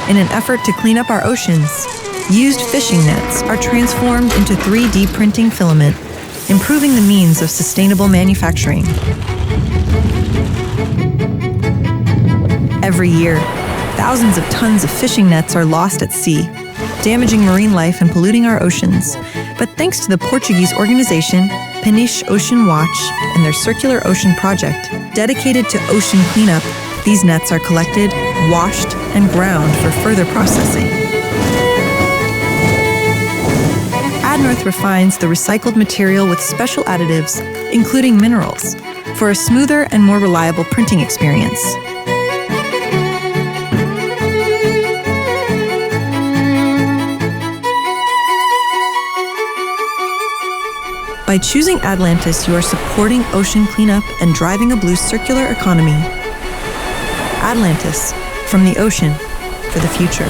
In an effort to clean up our oceans, used fishing nets are transformed into 3D printing filament, improving the means of sustainable manufacturing. Every year, thousands of tons of fishing nets are lost at sea, damaging marine life and polluting our oceans. But thanks to the Portuguese organization Peniche Ocean Watch and their Circular Ocean project, dedicated to ocean cleanup, these nets are collected, washed, and ground for further processing. AdNorth refines the recycled material with special additives, including minerals, for a smoother and more reliable printing experience. By choosing Adlantis, you are supporting ocean cleanup and driving a blue circular economy. Adlantis, from the ocean for the future.